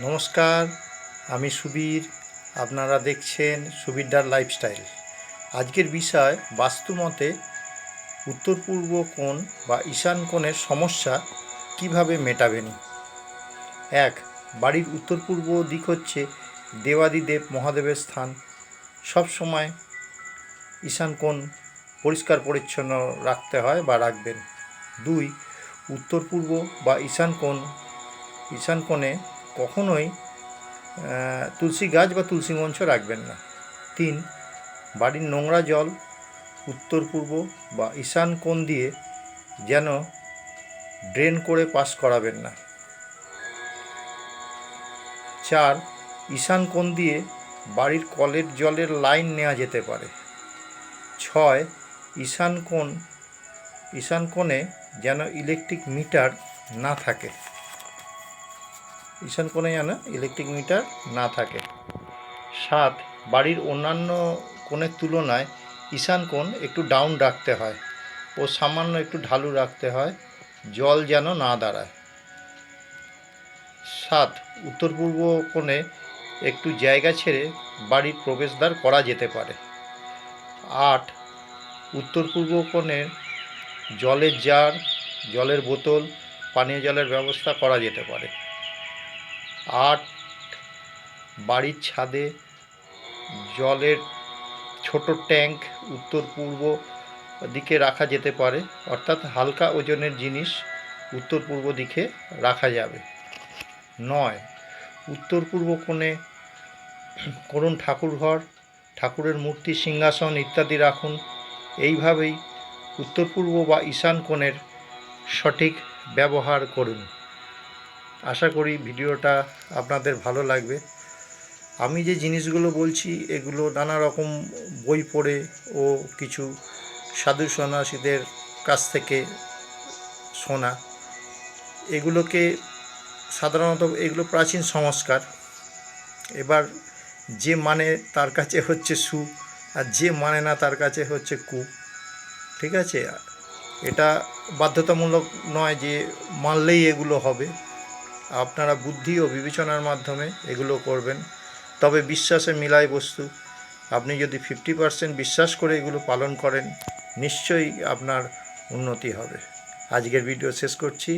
নমস্কার, আমি সুবীর। আপনারা দেখছেন সুবীরদার লাইফস্টাইল। আজকের বিষয় বাস্তুমতে উত্তর পূর্ব কোণ বা ঈশান কোণের সমস্যা কিভাবে মেটাবেন। এক, বাড়ির উত্তর পূর্ব দিক হচ্ছে দেবাদিদেব মহাদেবের স্থান। সব সময় ঈশান কোণ পরিষ্কার পরিচ্ছন্ন রাখতে হয় বা রাখবেন। দুই, উত্তর পূর্ব বা ঈশান কোণে কখনোই তুলসী গাছ বা তুলসী মঞ্চ রাখবেন না। তিন, বাড়ির নোংরা জল উত্তর পূর্ব বা ঈশান কোণ দিয়ে যেন ড্রেন করে পাস করাবেন না। চার, ঈশান কোণ দিয়ে বাড়ির কলের জলের লাইন নেওয়া যেতে পারে। ছয়, ঈশান কোণে যেন ইলেকট্রিক মিটার না থাকে। সাত, বাড়ির অন্যান্য কোণের তুলনায় ঈশান কোণ একটু ডাউন রাখতে হয় ও সামান্য একটু ঢালু রাখতে হয়, জল যেন না দাঁড়ায়। সাত, উত্তর পূর্ব কোণে একটু জায়গা ছেড়ে বাড়ির প্রবেশদ্বার করা যেতে পারে। আট, উত্তর পূর্ব কোণে জলের জার, জলের বোতল, পানীয় জলের ব্যবস্থা করা যেতে পারে। আট, বাড়ির ছাদে জলের ছোট ট্যাঙ্ক উত্তর পূর্ব দিকে রাখা যেতে পারে, অর্থাৎ হালকা ওজনের জিনিস উত্তর পূর্ব দিকে রাখা যাবে। নয়, উত্তর পূর্ব কোণে করুন ঠাকুরঘর, ঠাকুরের মূর্তি, সিংহাসন ইত্যাদি রাখুন। এইভাবেই উত্তর পূর্ব বা ঈশান কোণের সঠিক ব্যবহার করুন। আশা করি ভিডিওটা আপনাদের ভালো লাগবে। আমি যে জিনিসগুলো বলছি এগুলো নানা রকম বই পড়ে ও কিছু সাধু সন্ন্যাসীদের কাছ থেকে শোনা। এগুলোকে সাধারণত এগুলো প্রাচীন সংস্কার। এবার যে মানে তার কাছে হচ্ছে সু, আর যে মানে না তার কাছে হচ্ছে কু। ঠিক আছে, এটা বাধ্যতামূলক নয় যে মানলেই এগুলো হবে। আপনারা বুদ্ধি ও বিবেচনার মাধ্যমে এগুলো করবেন। তবে বিশ্বাসে মিলায় বস্তু। আপনি যদি 50% বিশ্বাস করে এগুলো পালন করেন, নিশ্চয়ই আপনার উন্নতি হবে। আজকের ভিডিও শেষ করছি।